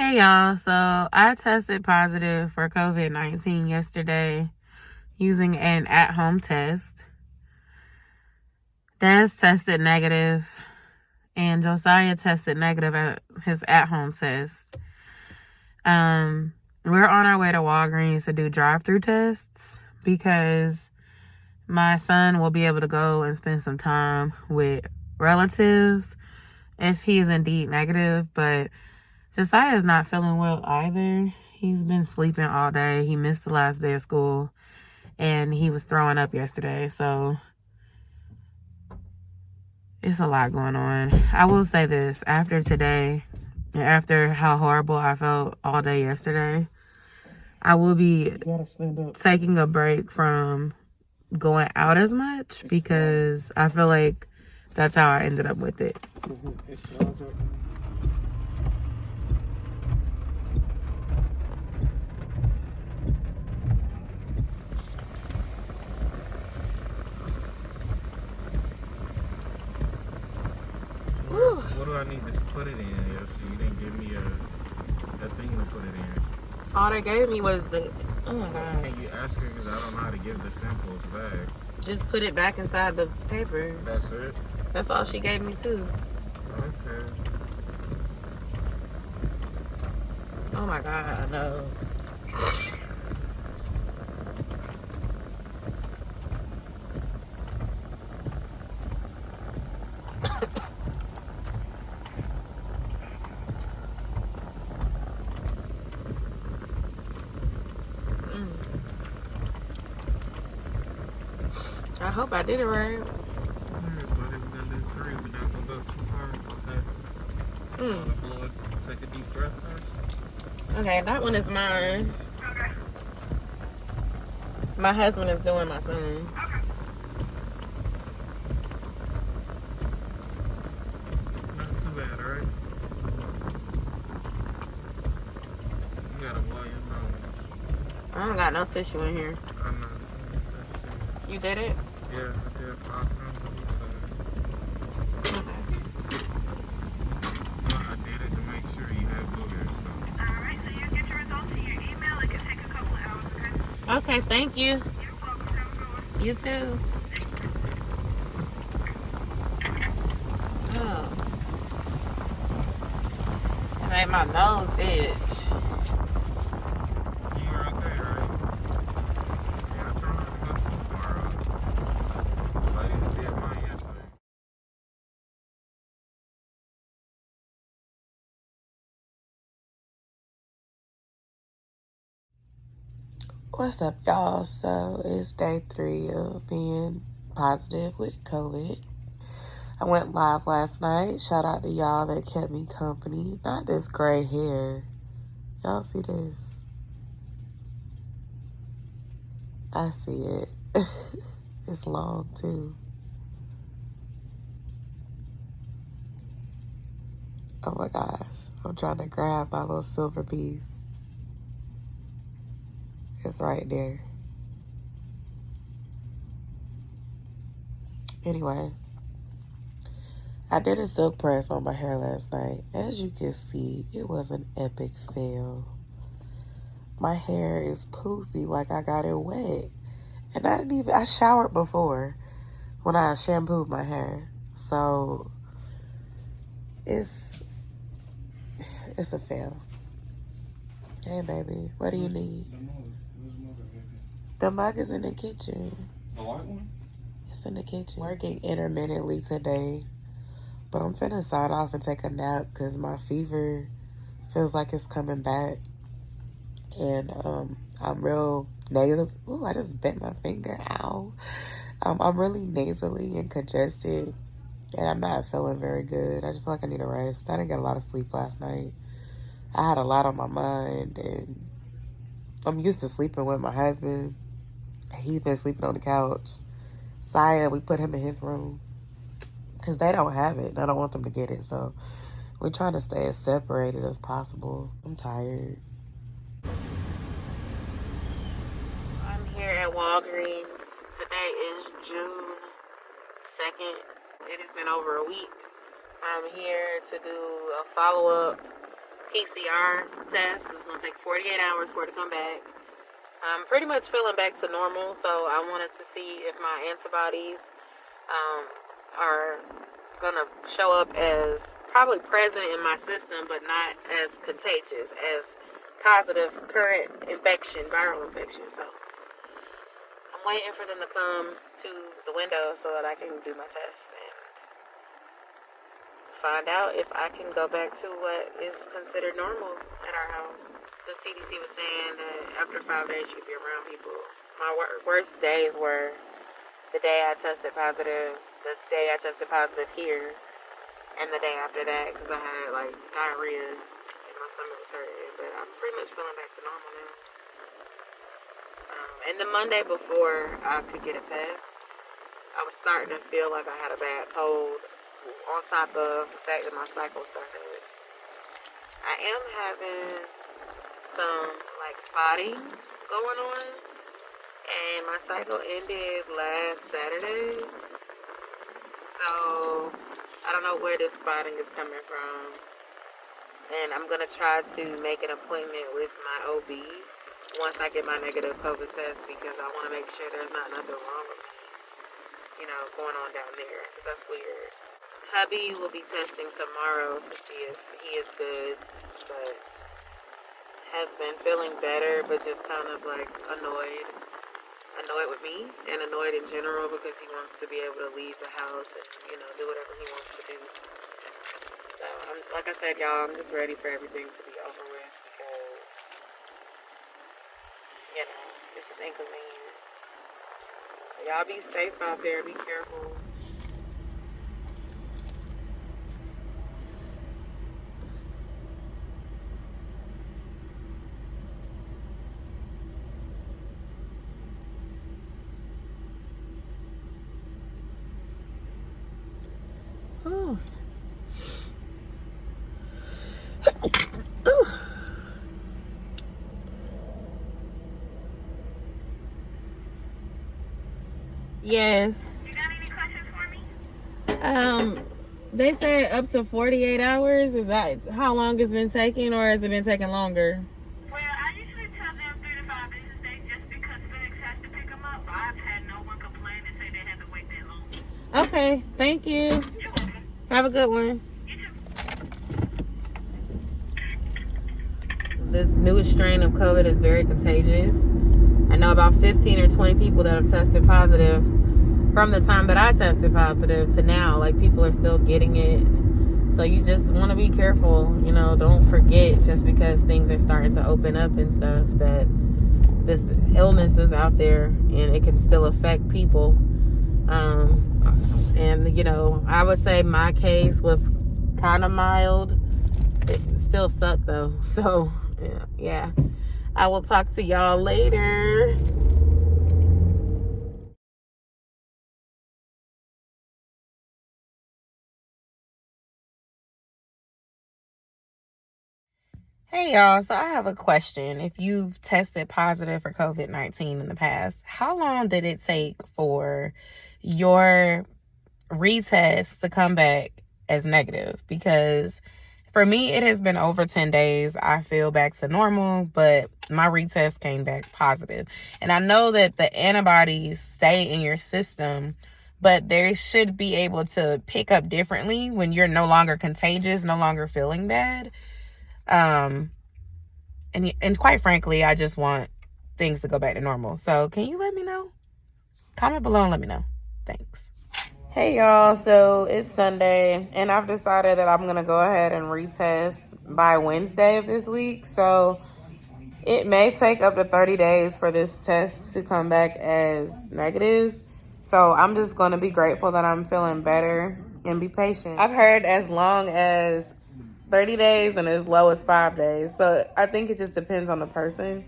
Hey y'all, so I tested positive for COVID-19 yesterday using an at-home test. Des tested negative and Josiah tested negative at his at-home test. We're on our way to Walgreens to do drive-through tests because my son will be able to go and spend some time with relatives if he is indeed negative, but Josiah is not feeling well either. He's been sleeping all day. He missed the last day of school and he was throwing up yesterday. So it's a lot going on. I will say this, after today, after how horrible I felt all day yesterday, I will be taking a break from going out as much because I feel like that's how I ended up with it. What do I need to put it in? You didn't give me a thing to put it in. All they gave me was the... Oh my God. Can you ask her? Because I don't know how to give the samples back. Just put it back inside the paper. That's it? That's all she gave me too. Okay. Oh my God, no. I hope I did it right. Yeah, but if we're going to do 3, we're not going to go too far. Okay. Take a deep breath first. Okay, that one is mine. Okay. My husband is doing my son's. Okay. Not too bad, right? You gotta blow your nose. I don't got no tissue in here. I know. You did it? Yeah, I did 5 times. Okay. I did it to make sure you had boogers. So. Alright, so you'll get your results in your email. It can take a couple of hours, okay? Okay, thank you. You're welcome. Have a good one. You too. Oh. It made my nose itch. You were okay, right? Yeah, I tried not to go too far up. But I didn't did mine yesterday. What's up, y'all? So it's day 3 of being positive with COVID. I went live last night. Shout out to y'all that kept me company. Not this gray hair. Y'all see this? I see it. It's long too. Oh my gosh. I'm trying to grab my little silver piece. It's right there. Anyway, I did a silk press on my hair last night. As you can see, it was an epic fail. My hair is poofy like I got it wet. And I showered before when I shampooed my hair. So, it's a fail. Hey, baby, what do you need? The mug is in the kitchen. The white one? It's in the kitchen. Working intermittently today, but I'm finna sign off and take a nap because my fever feels like it's coming back. And I'm real nasal. Ooh, I just bent my finger. Ow. I'm really nasally and congested, and I'm not feeling very good. I just feel like I need a rest. I didn't get a lot of sleep last night. I had a lot on my mind, and I'm used to sleeping with my husband. He's been sleeping on the couch. Saya, we put him in his room because they don't have it. I don't want them to get it, so we're trying to stay as separated as possible. I'm tired. I'm here at Walgreens. Today is June 2nd. It has been over a week. I'm here to do a follow-up PCR test. It's going to take 48 hours for it to come back. I'm pretty much feeling back to normal, so I wanted to see if my antibodies are going to show up as probably present in my system, but not as contagious, as positive current infection, viral infection. So I'm waiting for them to come to the window so that I can do my tests and find out if I can go back to what is considered normal at our house. The CDC was saying that after 5 days you could be around people. My worst days were the day I tested positive, the day I tested positive here, and the day after that, because I had like diarrhea and my stomach was hurting. But I'm pretty much feeling back to normal now. And the Monday before I could get a test, I was starting to feel like I had a bad cold, on top of the fact that my cycle started. I am having some like spotting going on, and my cycle ended last Saturday, so I don't know where this spotting is coming from, and I'm gonna try to make an appointment with my OB once I get my negative COVID test, because I want to make sure there's not nothing wrong with me, going on down there, because that's weird. Hubby will be testing tomorrow to see if he is good, but has been feeling better, but just kind of like annoyed with me and annoyed in general, because he wants to be able to leave the house and do whatever he wants to do. So like I said, y'all, I'm just ready for everything to be over with, because this is inconvenient. So y'all be safe out there, be careful. Yes. You got any questions for me? They said up to 48 hours. Is that how long it's been taking, or has it been taking longer? Well, I usually tell them 3 to 5 business days just because FedEx has to pick them up. I've had no one complain and say they had to wait that long. Okay, thank you. You're welcome. Have a good one. You too. This newest strain of COVID is very contagious. I know about 15 or 20 people that have tested positive from the time that I tested positive to now. Like, people are still getting it. So you just want to be careful. Don't forget, just because things are starting to open up and stuff, that this illness is out there and it can still affect people. And I would say my case was kind of mild. It still sucked though. So yeah. I will talk to y'all later. Hey y'all, so I have a question. If you've tested positive for COVID-19 in the past, how long did it take for your retest to come back as negative? Because for me, it has been over 10 days. I feel back to normal, but my retest came back positive. And I know that the antibodies stay in your system, but they should be able to pick up differently when you're no longer contagious, no longer feeling bad. And quite frankly, I just want things to go back to normal. So can you let me know? Comment below and let me know. Thanks. Hey y'all, so it's Sunday and I've decided that I'm going to go ahead and retest by Wednesday of this week. So it may take up to 30 days for this test to come back as negative. So I'm just going to be grateful that I'm feeling better and be patient. I've heard as long as 30 days and as low as 5 days. So I think it just depends on the person.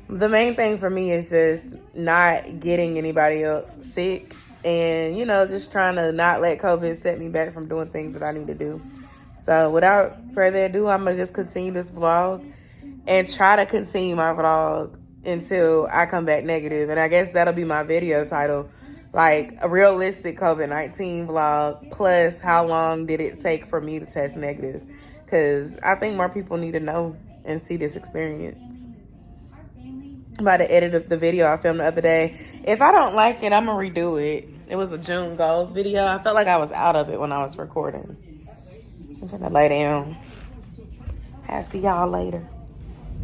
The main thing for me is just not getting anybody else sick. And, just trying to not let COVID set me back from doing things that I need to do. So without further ado, I'm going to just continue this vlog and try to continue my vlog until I come back negative. And I guess that'll be my video title, like a realistic COVID-19 vlog, plus how long did it take for me to test negative. because I think more people need to know and see this experience. I'm about to edit the video I filmed the other day. If I don't like it, I'm going to redo it. It was a June goals video. I felt like I was out of it when I was recording. I'm going to lay down. I'll see y'all later.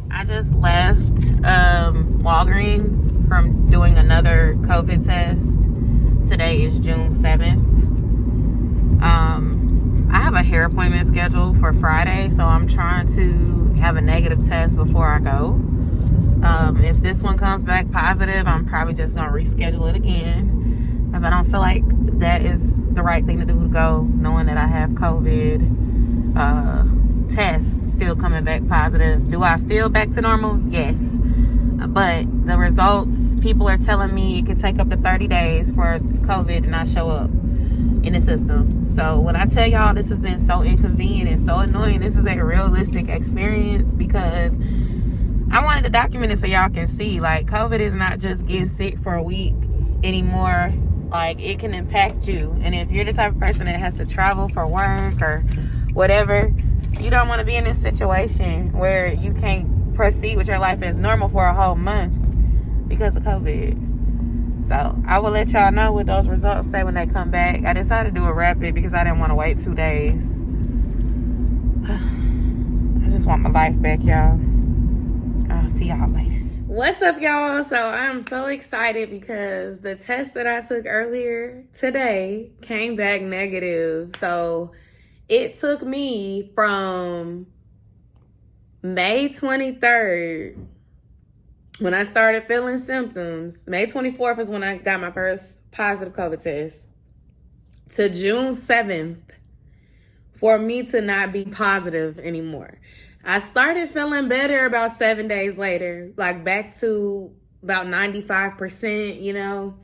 I just left Walgreens from doing another COVID test. Today is June 7th. I have a hair appointment scheduled for Friday, so I'm trying to have a negative test before I go. If this one comes back positive, I'm probably just going to reschedule it again, because I don't feel like that is the right thing to do to go, knowing that I have COVID. Test still coming back positive. Do I feel back to normal? Yes. But the results, people are telling me it can take up to 30 days for COVID to not show up in the system. So when I tell y'all this has been so inconvenient and so annoying, this is a realistic experience, because I wanted to document it so y'all can see, like, COVID is not just getting sick for a week anymore. Like, it can impact you. And if you're the type of person that has to travel for work or whatever, you don't want to be in this situation where you can't proceed with your life as normal for a whole month because of COVID. So I will let y'all know what those results say when they come back. I decided to do a rapid because I didn't want to wait 2 days. I just want my life back, y'all. I'll see y'all later. What's up, y'all? So I'm so excited because the test that I took earlier today came back negative. So it took me from May 23rd, when I started feeling symptoms. May 24th is when I got my first positive COVID test, to June 7th for me to not be positive anymore. I started feeling better about 7 days later, like back to about 95%, you know.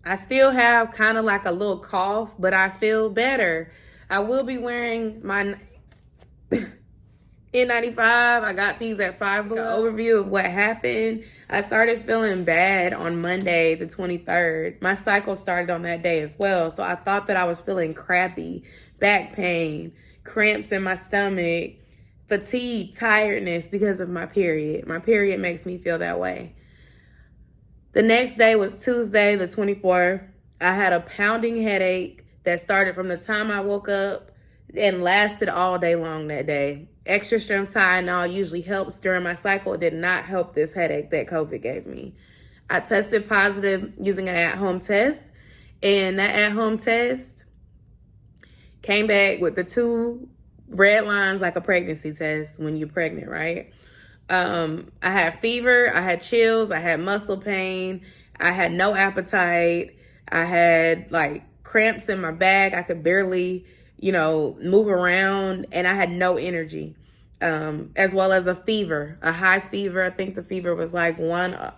I still have kind of like a little cough, but I feel better. I will be wearing my N95. I got these at Five Below. Overview of what happened. I started feeling bad on Monday, the 23rd. My cycle started on that day as well. So I thought that I was feeling crappy, back pain, cramps in my stomach, fatigue, tiredness because of my period. My period makes me feel that way. The next day was Tuesday, the 24th. I had a pounding headache that started from the time I woke up and lasted all day long that day. Extra strength Tylenol usually helps during my cycle. It did not help this headache that COVID gave me. I tested positive using an at-home test, and that at-home test came back with the 2 red lines like a pregnancy test when you're pregnant, right? I had fever, I had chills, I had muscle pain, I had no appetite, I had like cramps in my back, I could barely, move around, and I had no energy. As well as a fever, a high fever. I think the fever was like 101.7,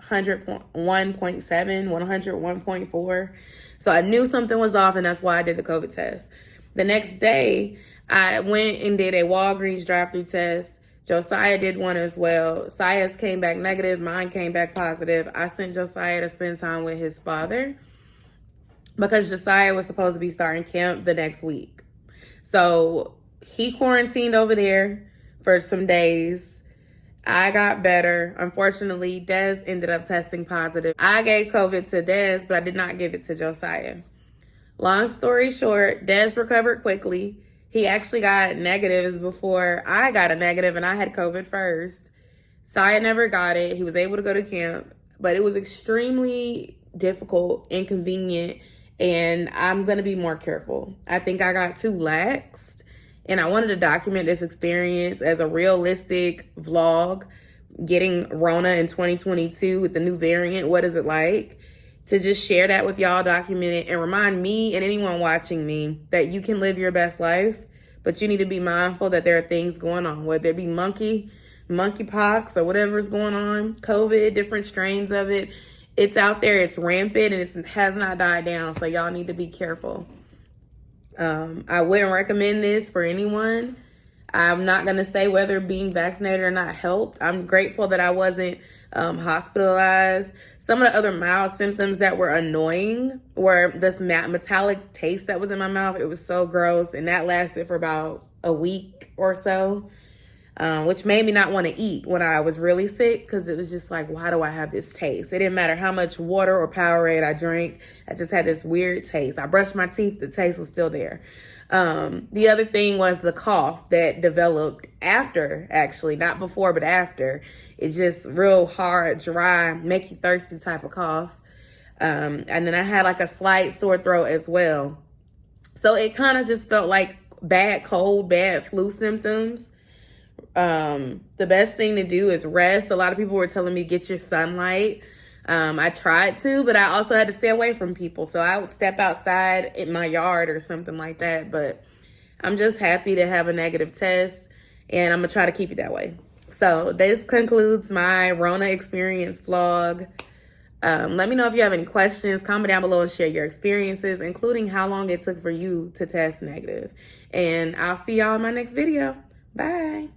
101.4. So I knew something was off, and that's why I did the COVID test. The next day, I went and did a Walgreens drive-thru test. Josiah did one as well. Sia's came back negative. Mine came back positive. I sent Josiah to spend time with his father because Josiah was supposed to be starting camp the next week. So he quarantined over there for some days. I got better. Unfortunately, Des ended up testing positive. I gave COVID to Des, but I did not give it to Josiah. Long story short, Des recovered quickly. He actually got negatives before I got a negative, and I had COVID first. Saya never got it. He was able to go to camp, but it was extremely difficult, inconvenient, and I'm going to be more careful. I think I got too laxed, and I wanted to document this experience as a realistic vlog, getting Rona in 2022 with the new variant. What is it like? To just share that with y'all, document it, and remind me and anyone watching me that you can live your best life, but you need to be mindful that there are things going on, whether it be monkeypox or whatever's going on, COVID, different strains of it. It's out there, it's rampant, and it has not died down, so y'all need to be careful. I wouldn't recommend this for anyone. I'm not going to say whether being vaccinated or not helped. I'm grateful that I wasn't hospitalized. Some of the other mild symptoms that were annoying were this metallic taste that was in my mouth. It was so gross, and that lasted for about a week or so. which made me not want to eat when I was really sick, because it was just like, why do I have this taste? It didn't matter how much water or Powerade I drank. I just had this weird taste. I brushed my teeth. The taste was still there. The other thing was the cough that developed after, actually, not before, but after. It's just real hard, dry, make you thirsty type of cough. And then I had like a slight sore throat as well. So it kind of just felt like bad cold, bad flu symptoms. The best thing to do is rest. A lot of people were telling me get your sunlight. I tried to, but I also had to stay away from people. So I would step outside in my yard or something like that. But I'm just happy to have a negative test, and I'm going to try to keep it that way. So this concludes my Rona experience vlog. Let me know if you have any questions. Comment down below and share your experiences, including how long it took for you to test negative. And I'll see y'all in my next video. Bye.